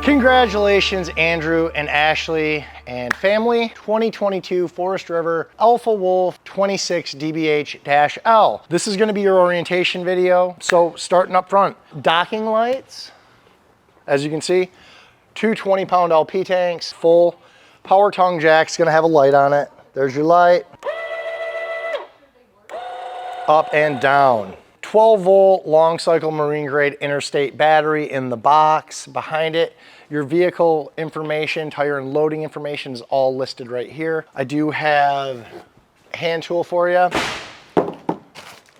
Congratulations, Andrew and Ashley and family. 2022 Forest River Alpha Wolf 26DBH-L. This is gonna be your orientation video. So starting up front, docking lights, as you can see, two 20-pound LP tanks, full power tongue jack's gonna have a light on it. There's your light. Up and down. 12-volt long cycle marine grade interstate battery in the box. Behind it, your vehicle information, tire and loading information is all listed right here. I do have a hand tool for you.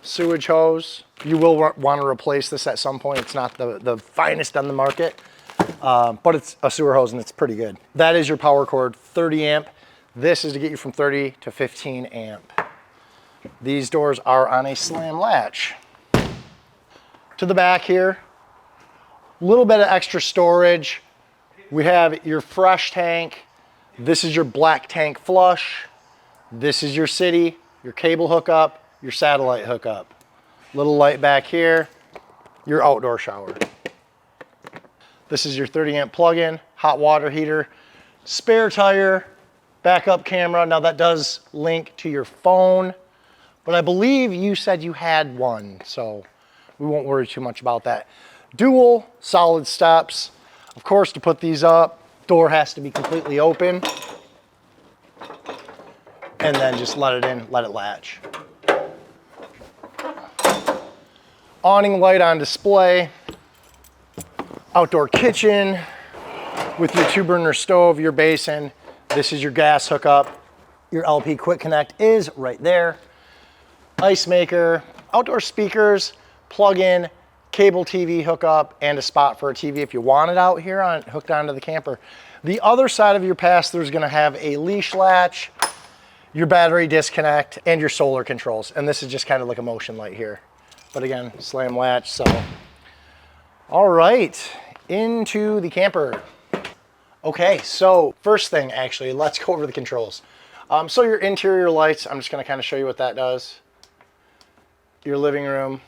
Sewage hose. You will want to replace this at some point. It's not the finest on the market, but it's a sewer hose and it's pretty good. That is your power cord, 30 amp. This is to get you from 30 to 15 amp. These doors are on a slam latch. To the back here, a little bit of extra storage. We have your fresh tank. This is your black tank flush. This is your city, your cable hookup, your satellite hookup. Little light back here, your outdoor shower. This is your 30 amp plug-in, hot water heater, spare tire, backup camera. Now that does link to your phone, but I believe you said you had one, so we won't worry too much about that. Dual solid steps. Of course, to put these up, door has to be completely open. And then just let it in, let it latch. Awning light on display. Outdoor kitchen with your 2-burner stove, your basin. This is your gas hookup. Your LP Quick Connect is right there. Ice maker, outdoor speakers, plug-in, cable TV hookup, and a spot for a TV if you want it out here hooked onto the camper. The other side of your pass-through is gonna have a leash latch, your battery disconnect, and your solar controls. And this is just kind of like a motion light here. But again, slam latch, so. All right, into the camper. Okay, so first thing, actually, let's go over the controls. So your interior lights, I'm just gonna kind of show you what that does. Your living room.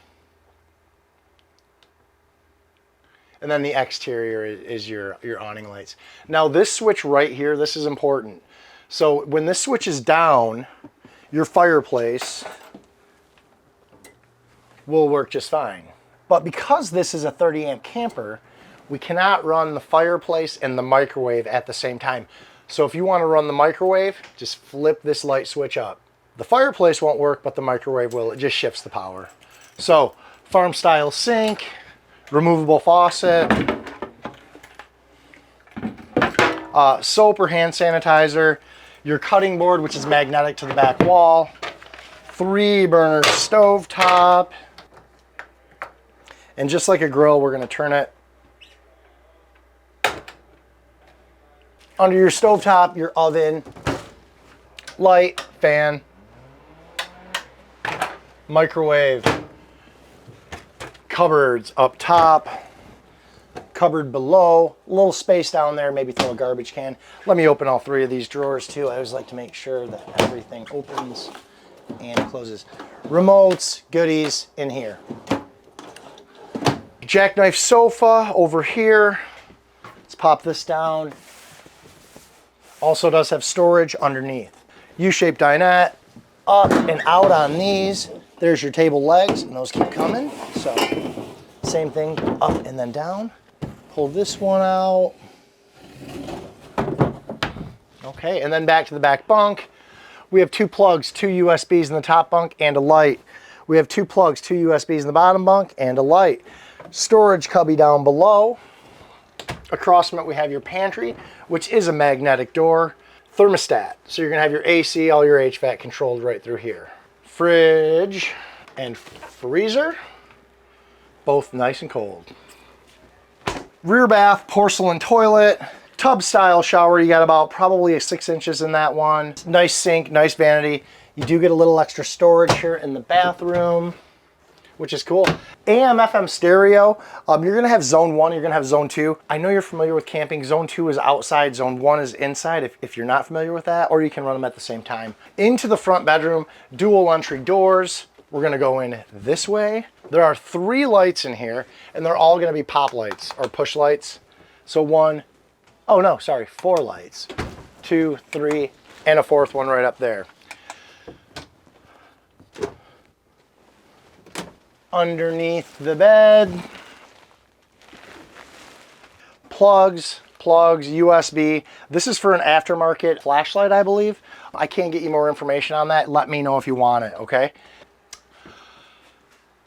And then the exterior is your awning lights. Now this switch right here, this is important. So when this switch is down, your fireplace will work just fine. But because this is a 30 amp camper, we cannot run the fireplace and the microwave at the same time. So if you want to run the microwave, just flip this light switch up. The fireplace won't work, but the microwave will. It just shifts the power. So farm style sink, removable faucet, soap or hand sanitizer, your cutting board, which is magnetic to the back wall, 3-burner stove top, and just like a grill, we're gonna turn it. Under your stove top, your oven, light, fan, microwave, cupboards up top, cupboard below, a little space down there, maybe throw a garbage can. Let me open all 3 of these drawers too. I always like to make sure that everything opens and closes. Remotes, goodies in here. Jackknife sofa over here. Let's pop this down. Also does have storage underneath. U-shaped dinette, up and out on these. There's your table legs, and those keep coming. So same thing, up and then down. Pull this one out. Okay, and then back to the back bunk. We have 2 plugs, 2 USBs in the top bunk, and a light. We have 2 plugs, 2 USBs in the bottom bunk, and a light. Storage cubby down below. Across from it, we have your pantry, which is a magnetic door. Thermostat, so you're gonna have your AC, all your HVAC controlled right through here. Fridge and freezer, both nice and cold. Rear bath, porcelain toilet, tub style shower. You got about probably 6 inches in that one. Nice sink, nice vanity. You do get a little extra storage here in the bathroom, which is cool. AM, FM stereo. You're gonna have zone 1, you're gonna have zone 2. I know you're familiar with camping. Zone 2 is outside, zone 1 is inside if you're not familiar with that, or you can run them at the same time. Into the front bedroom, dual entry doors. We're gonna go in this way. There are 3 lights in here, and they're all gonna be pop lights or push lights. So one, oh no, sorry, 4 lights. 2, 3, and a 4th one right up there. Underneath the bed. Plugs, USB. This is for an aftermarket flashlight, I believe. I can't get you more information on that. Let me know if you want it, okay?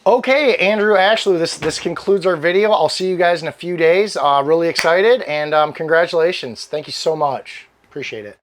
Okay, Andrew, Ashley, this concludes our video. I'll see you guys in a few days. Really excited, and congratulations. Thank you so much. Appreciate it.